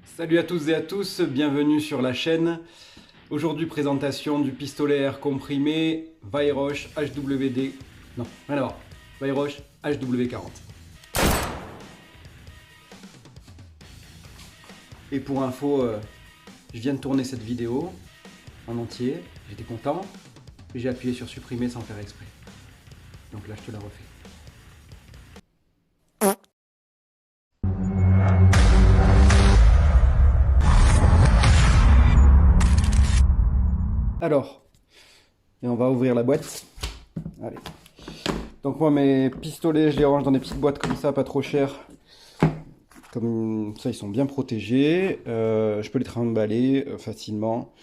Salut à toutes et à tous, bienvenue sur la chaîne. Aujourd'hui, présentation du pistolet air comprimé Weiroche HWD. Non, rien à voir. Weiroche HW40. Et pour info, je viens de tourner cette vidéo en entier. J'étais content. Et j'ai appuyé sur supprimer sans faire exprès. Donc là, je te la refais. Alors, et on va ouvrir la boîte. Allez. Donc moi, mes pistolets, je les range dans des petites boîtes comme ça, pas trop chères. Comme ça, ils sont bien protégés. Je peux les trimballer facilement.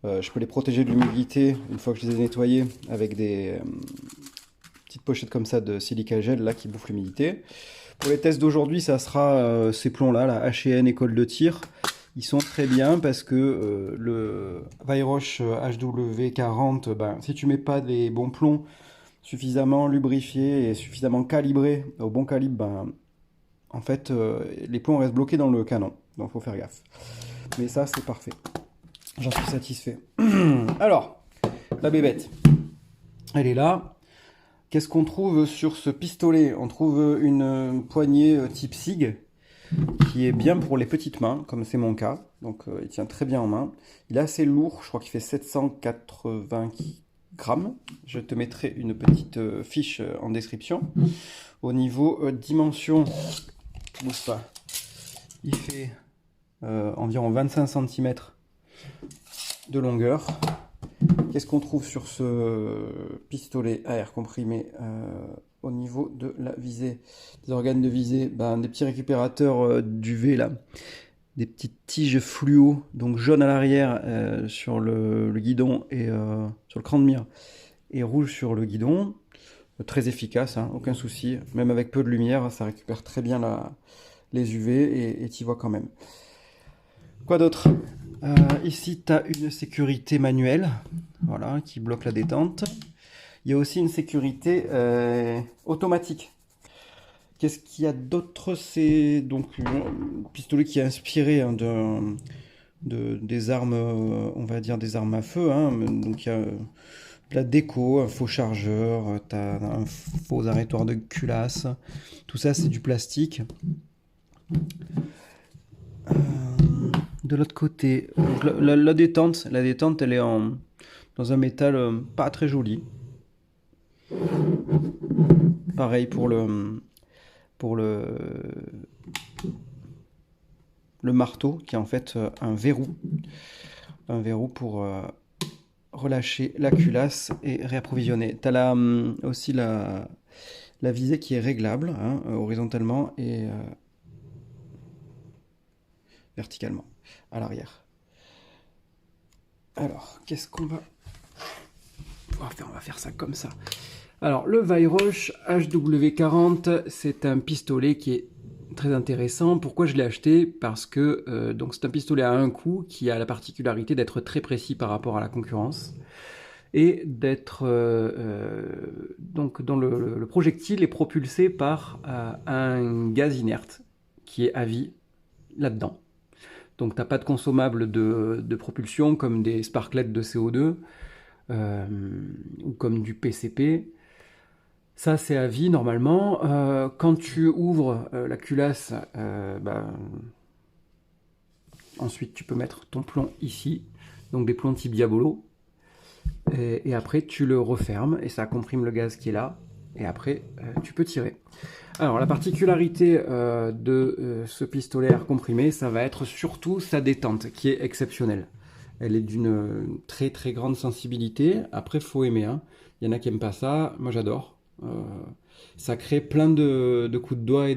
Je peux les protéger de l'humidité une fois que je les ai nettoyés avec des petites pochettes comme ça de silica gel là qui bouffent l'humidité. Pour les tests d'aujourd'hui, ça sera ces plombs-là, la H&N école de tir. Ils sont très bien parce que le Weiroche HW40, si tu mets pas des bons plombs suffisamment lubrifiés et suffisamment calibrés au bon calibre, en fait, les plombs restent bloqués dans le canon. Donc, il faut faire gaffe. Mais ça, c'est parfait. J'en suis satisfait. Alors, la bébête, elle est là. Qu'est-ce qu'on trouve sur ce pistolet? On trouve une poignée type SIG qui est bien pour les petites mains, comme c'est mon cas. Donc, il tient très bien en main. Il est assez lourd. Je crois qu'il fait 780 grammes. Je te mettrai une petite fiche en description. Au niveau dimension, bouge pas. Il fait environ 25 cm de longueur. Qu'est-ce qu'on trouve sur ce pistolet à air comprimé au niveau de la visée, des organes de visée? Des petits récupérateurs d'UV là, des petites tiges fluo, donc jaune à l'arrière sur le guidon et sur le cran de mire, et rouge sur le guidon. Très efficace, hein, aucun souci. Même avec peu de lumière, ça récupère très bien les UV et tu vois quand même. Quoi d'autre? Ici, tu as une sécurité manuelle, voilà, qui bloque la détente. Il y a aussi une sécurité automatique. Qu'est-ce qu'il y a d'autre? C'est donc un pistolet qui est inspiré hein, des armes, on va dire des armes à feu. Hein. Donc il y a de la déco, un faux chargeur, tu as un faux arrêtoir de culasse. Tout ça, c'est du plastique. De l'autre côté, la détente, elle est dans un métal pas très joli. Pareil pour le marteau qui est en fait un verrou pour relâcher la culasse et réapprovisionner. Tu as aussi la visée qui est réglable hein, horizontalement et verticalement à l'arrière. Alors, qu'est-ce qu'on va pouvoir faire? On va faire ça comme ça. Alors, le Weiroche HW40, c'est un pistolet qui est très intéressant. Pourquoi je l'ai acheté? Parce que donc c'est un pistolet à un coup qui a la particularité d'être très précis par rapport à la concurrence et d'être donc dans le projectile est propulsé par un gaz inerte qui est à vie là-dedans. Donc tu n'as pas de consommable de propulsion comme des sparklets de CO2 ou comme du PCP. Ça c'est à vie normalement. Quand tu ouvres la culasse, ensuite tu peux mettre ton plomb ici, donc des plombs type Diabolo. Et après tu le refermes et ça comprime le gaz qui est là. Et après tu peux tirer. Alors la particularité de ce pistolet air comprimé, ça va être surtout sa détente qui est exceptionnelle. Elle est d'une très très grande sensibilité. Après faut aimer, hein. Il y en a qui n'aiment pas ça, moi j'adore. Ça crée plein de coups de doigts et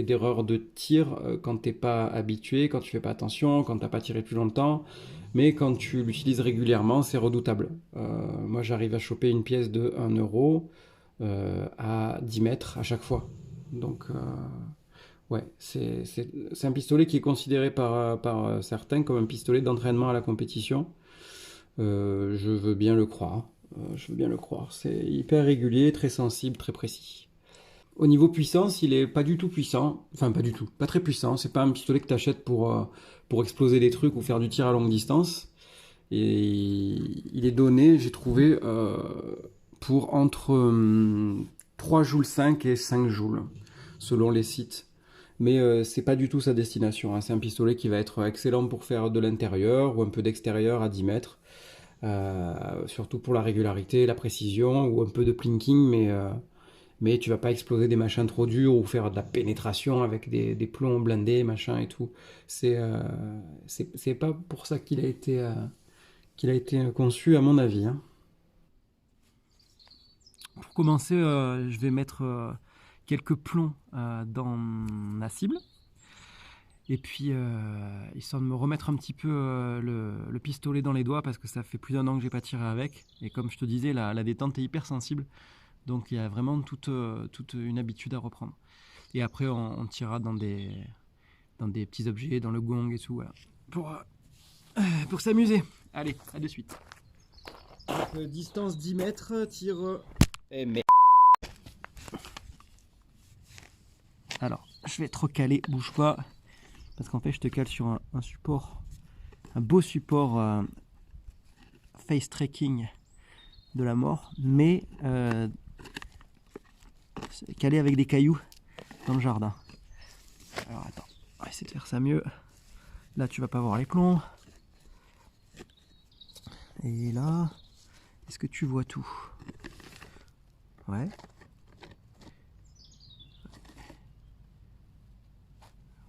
d'erreurs de tir quand t'es pas habitué, quand tu fais pas attention, quand t'as pas tiré plus longtemps. Mais quand tu l'utilises régulièrement, c'est redoutable. Moi j'arrive à choper une pièce de 1 euro à 10 mètres à chaque fois. Donc ouais, c'est un pistolet qui est considéré par certains comme un pistolet d'entraînement à la compétition. Je veux bien le croire. Je veux bien le croire. C'est hyper régulier, très sensible, très précis. Au niveau puissance, il est pas du tout puissant. Enfin, pas du tout. Pas très puissant. C'est pas un pistolet que tu achètes pour exploser des trucs ou faire du tir à longue distance. Et il est donné, j'ai trouvé, pour entre 3 joules 5 et 5 joules, selon les sites. Mais c'est pas du tout sa destination, hein. C'est un pistolet qui va être excellent pour faire de l'intérieur ou un peu d'extérieur à 10 mètres. Surtout pour la régularité, la précision ou un peu de plinking, mais tu vas pas exploser des machins trop durs ou faire de la pénétration avec des plombs blindés, machin et tout. C'est pas pour ça qu'il a été conçu, à mon avis, hein. Pour commencer, je vais mettre quelques plombs dans la cible. Et puis, histoire de me remettre un petit peu le pistolet dans les doigts, parce que ça fait plus d'1 an que j'ai pas tiré avec. Et comme je te disais, la détente est hyper sensible. Donc il y a vraiment toute une habitude à reprendre. Et après, on tirera dans des petits objets, dans le gong et tout, voilà. Pour s'amuser. Allez, à de suite. Donc, distance 10 mètres, tir... Eh merde. Alors, je vais te recaler, bouge pas. Parce qu'en fait, je te cale sur un support, un beau support face tracking de la mort, mais calé avec des cailloux dans le jardin. Alors attends, on va essayer de faire ça mieux. Là, tu vas pas voir les plombs. Et là, est-ce que tu vois tout? Ouais.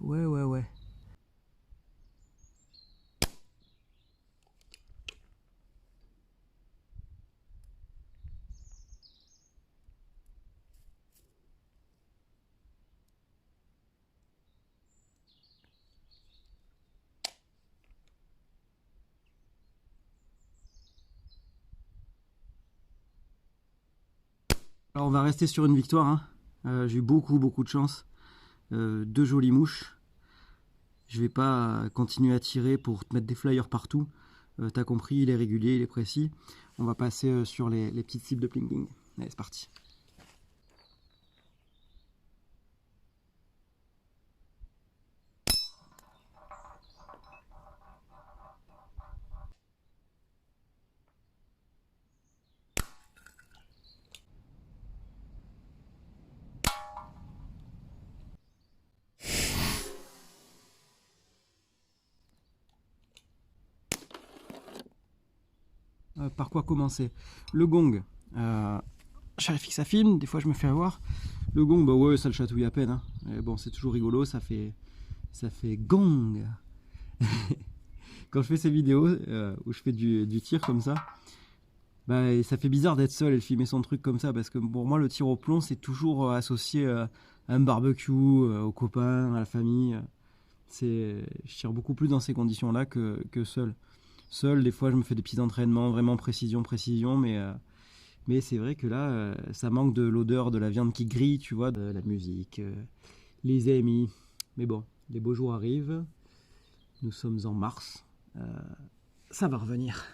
Ouais. Alors on va rester sur une victoire, hein. J'ai eu beaucoup de chance. 2 jolies mouches. Je vais pas continuer à tirer pour te mettre des flyers partout. T'as compris, il est régulier, il est précis. On va passer sur les petites cibles de plinking. Allez, c'est parti. Par quoi commencer? Le gong. Je vérifie que ça filme, des fois je me fais avoir. Le gong, bah ouais, ça le chatouille à peine, hein. Et bon, c'est toujours rigolo, ça fait gong. Quand je fais ces vidéos où je fais du tir comme ça, bah, ça fait bizarre d'être seul et de filmer son truc comme ça, parce que pour moi, le tir au plomb, c'est toujours associé à un barbecue, aux copains, à la famille. Je tire beaucoup plus dans ces conditions-là que seul. Seul, des fois, je me fais des petits entraînements, vraiment précision, mais c'est vrai que là, ça manque de l'odeur de la viande qui grille, tu vois, de la musique, les amis. Mais bon, les beaux jours arrivent. Nous sommes en mars. Ça va revenir.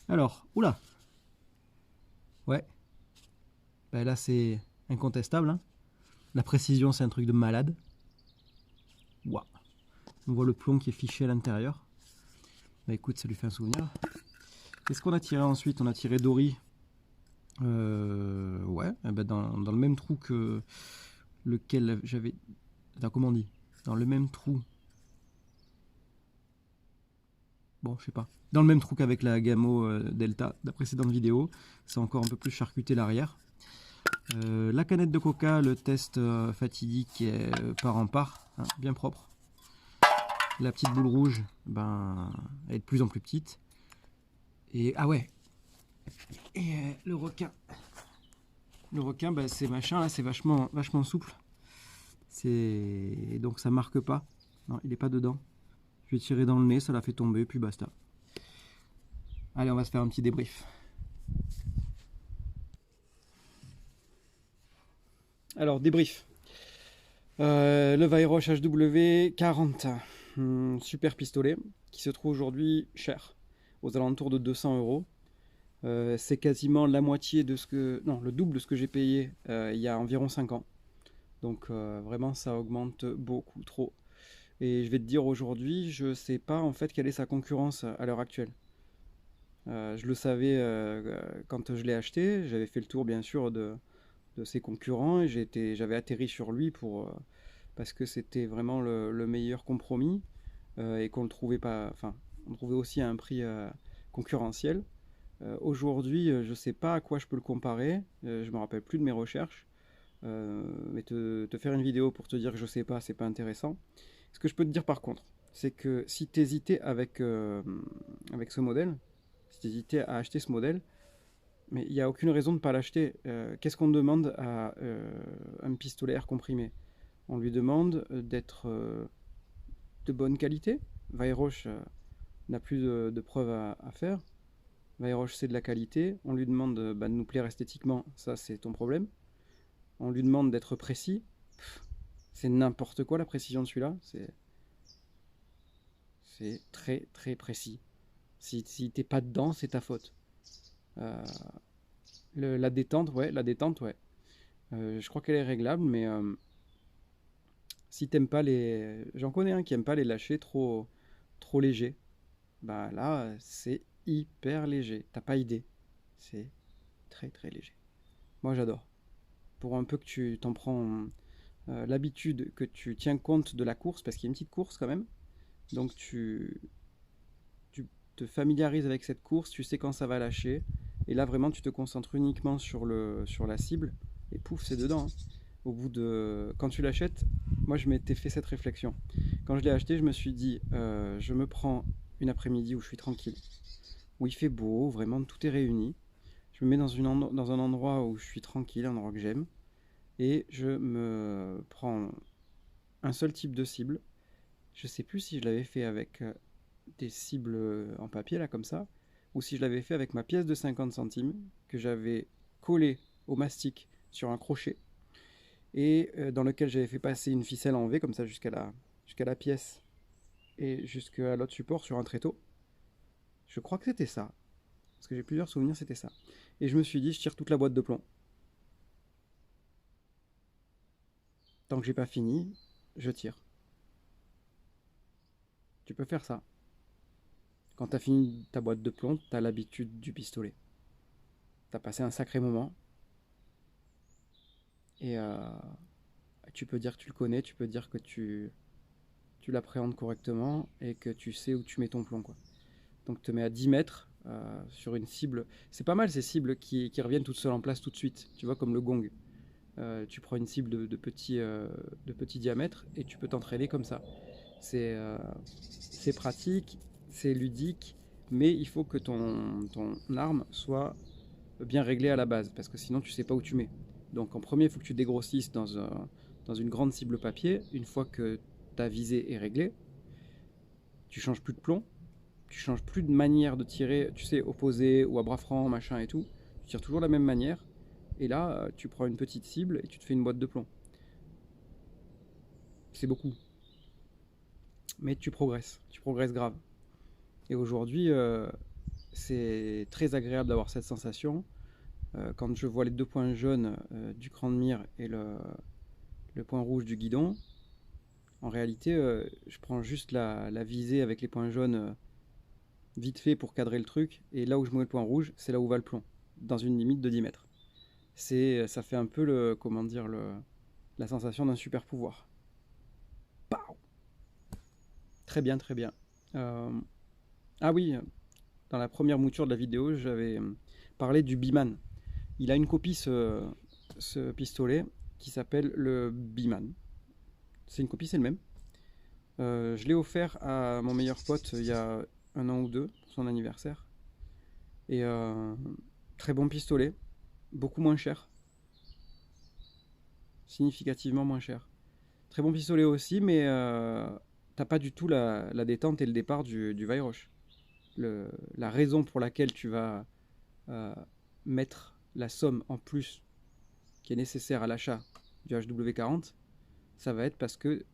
Alors, oula. Ouais. Ben là, c'est incontestable, hein. La précision, c'est un truc de malade. Waouh. On voit le plomb qui est fiché à l'intérieur. Bah écoute, ça lui fait un souvenir. Qu'est-ce qu'on a tiré ensuite? On a tiré Dory. Ouais, dans le même trou que lequel j'avais... Attends, comment on dit? Dans le même trou. Bon, je sais pas. Dans le même trou qu'avec la Gamo Delta de la précédente vidéo. C'est encore un peu plus charcuté l'arrière. La canette de coca, le test fatidique est part en part, hein, bien propre. La petite boule rouge, ben, elle est de plus en plus petite. Et ah ouais. Et le requin. Le requin, ben, ces machins là, c'est vachement souple. Donc ça marque pas. Non, il est pas dedans. Je vais tirer dans le nez, ça l'a fait tomber, puis basta. Allez, on va se faire un petit débrief. Alors, débrief. Le Weiroch HW40, super pistolet, qui se trouve aujourd'hui cher, aux alentours de 200 euros. C'est quasiment la moitié de ce que... Non, le double de ce que j'ai payé il y a environ 5 ans. Donc vraiment ça augmente beaucoup trop. Et je vais te dire aujourd'hui, je sais pas en fait quelle est sa concurrence à l'heure actuelle. Je le savais quand je l'ai acheté, j'avais fait le tour bien sûr de ses concurrents et j'avais atterri sur lui parce que c'était vraiment le meilleur compromis et qu'on le trouvait pas, enfin, on trouvait aussi à un prix concurrentiel. Aujourd'hui, je sais pas à quoi je peux le comparer, je me rappelle plus de mes recherches, mais te faire une vidéo pour te dire que je sais pas, c'est pas intéressant. Ce que je peux te dire par contre, c'est que si tu hésitais avec ce modèle, si tu hésitais à acheter ce modèle, mais il n'y a aucune raison de ne pas l'acheter. Qu'est-ce qu'on demande à un pistolet air comprimé? On lui demande d'être de bonne qualité. Weyrauch n'a plus de preuves à faire. Weyrauch, c'est de la qualité. On lui demande de nous plaire esthétiquement. Ça, c'est ton problème. On lui demande d'être précis. C'est n'importe quoi la précision de celui-là. C'est très très précis. Si t'es pas dedans, c'est ta faute. Euh, la détente, ouais, la détente, ouais. Je crois qu'elle est réglable, mais si t'aimes pas les... J'en connais un qui aime pas les lâcher trop légers. Bah là, c'est hyper léger. T'as pas idée. C'est très très léger. Moi, j'adore. Pour un peu que tu t'en prends l'habitude, que tu tiens compte de la course, parce qu'il y a une petite course quand même. Donc tu te familiarises avec cette course, tu sais quand ça va lâcher. Et là, vraiment, tu te concentres uniquement sur la cible. Et pouf, c'est dedans, hein. Au bout de... Quand tu l'achètes, moi, je m'étais fait cette réflexion. Quand je l'ai acheté, je me suis dit, je me prends une après-midi où je suis tranquille, où il fait beau, vraiment, tout est réuni. Je me mets dans un endroit où je suis tranquille, un endroit que j'aime. Et je me prends un seul type de cible. Je sais plus si je l'avais fait avec des cibles en papier, là, comme ça, ou si je l'avais fait avec ma pièce de 50 centimes que j'avais collée au mastic sur un crochet et dans lequel j'avais fait passer une ficelle en V, comme ça, jusqu'à la pièce et jusqu'à l'autre support sur un tréteau. Je crois que c'était ça. Parce que j'ai plusieurs souvenirs, c'était ça. Et je me suis dit, je tire toute la boîte de plomb. Tant que j'ai pas fini, je tire. Tu peux faire ça. Quand t'as fini ta boîte de plomb, t'as l'habitude du pistolet. T'as passé un sacré moment. Et tu peux dire que tu le connais, tu peux dire que tu l'appréhendes correctement et que tu sais où tu mets ton plomb, quoi. Donc te mets à 10 mètres sur une cible. C'est pas mal ces cibles qui reviennent toutes seules en place tout de suite. Tu vois, comme le gong. Tu prends une cible de petit diamètre et tu peux t'entraîner comme ça. C'est pratique, c'est ludique, mais il faut que ton arme soit bien réglée à la base, parce que sinon tu sais pas où tu mets. Donc en premier, il faut que tu dégrossisses dans une grande cible papier. Une fois que ta visée est réglée, tu changes plus de plomb, tu changes plus de manière de tirer, tu sais, opposé ou à bras franc, machin et tout. Tu tires toujours de la même manière. Et là, tu prends une petite cible et tu te fais une boîte de plomb. C'est beaucoup. Mais tu progresses grave. Et aujourd'hui, c'est très agréable d'avoir cette sensation. Quand je vois les deux points jaunes du cran de mire et le point rouge du guidon, en réalité, je prends juste la visée avec les points jaunes vite fait pour cadrer le truc. Et là où je mets le point rouge, c'est là où va le plomb, dans une limite de 10 mètres. Ça fait un peu la sensation d'un super pouvoir. Pow. Très bien, très bien. Euh, ah oui, dans la première mouture de la vidéo, j'avais parlé du Biman. Il a une copie, ce pistolet, qui s'appelle le Biman. C'est une copie, c'est le même. Je l'ai offert à mon meilleur pote il y a un an ou deux, pour son anniversaire. Et très bon pistolet, beaucoup moins cher. Significativement moins cher. Très bon pistolet aussi, mais t'as pas du tout la détente et le départ du Weyrauch. La raison pour laquelle tu vas mettre la somme en plus qui est nécessaire à l'achat du HW40, ça va être parce que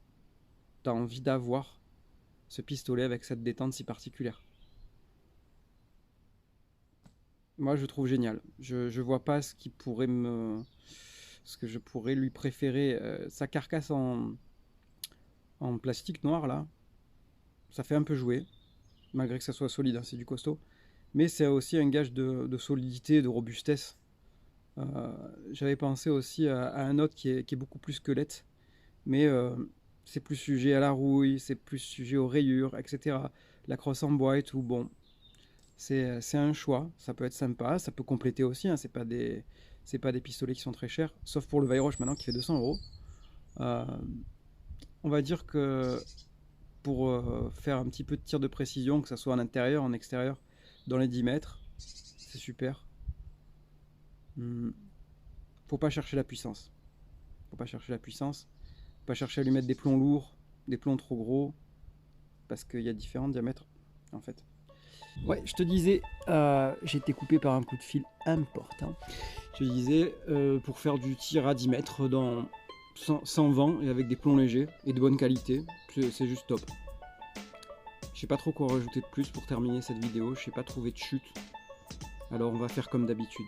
tu as envie d'avoir ce pistolet avec cette détente si particulière. Moi, je trouve génial. Je vois pas ce qui pourrait Parce que je pourrais lui préférer sa carcasse en plastique noir là. Ça fait un peu jouer, malgré que ça soit solide, hein, c'est du costaud. Mais c'est aussi un gage de solidité, de robustesse. J'avais pensé aussi à un autre qui est beaucoup plus squelette, mais c'est plus sujet à la rouille, c'est plus sujet aux rayures, etc. La crosse en bois et tout, bon, c'est un choix, ça peut être sympa, ça peut compléter aussi, hein, c'est pas des pistolets qui sont très chers, sauf pour le Weiroche maintenant qui fait 200 €. On va dire que pour faire un petit peu de tir de précision, que ce soit en intérieur, en extérieur, dans les 10 mètres, c'est super. Faut pas chercher la puissance. Faut pas chercher la puissance. Faut pas chercher à lui mettre des plombs lourds, des plombs trop gros, parce qu'il y a différents diamètres en fait. Ouais, je te disais, j'ai été coupé par un coup de fil important. Je te disais, pour faire du tir à 10 mètres sans vent et avec des plombs légers et de bonne qualité, c'est juste top. Je sais pas trop quoi rajouter de plus pour terminer cette vidéo, je sais pas trouver de chute. Alors on va faire comme d'habitude.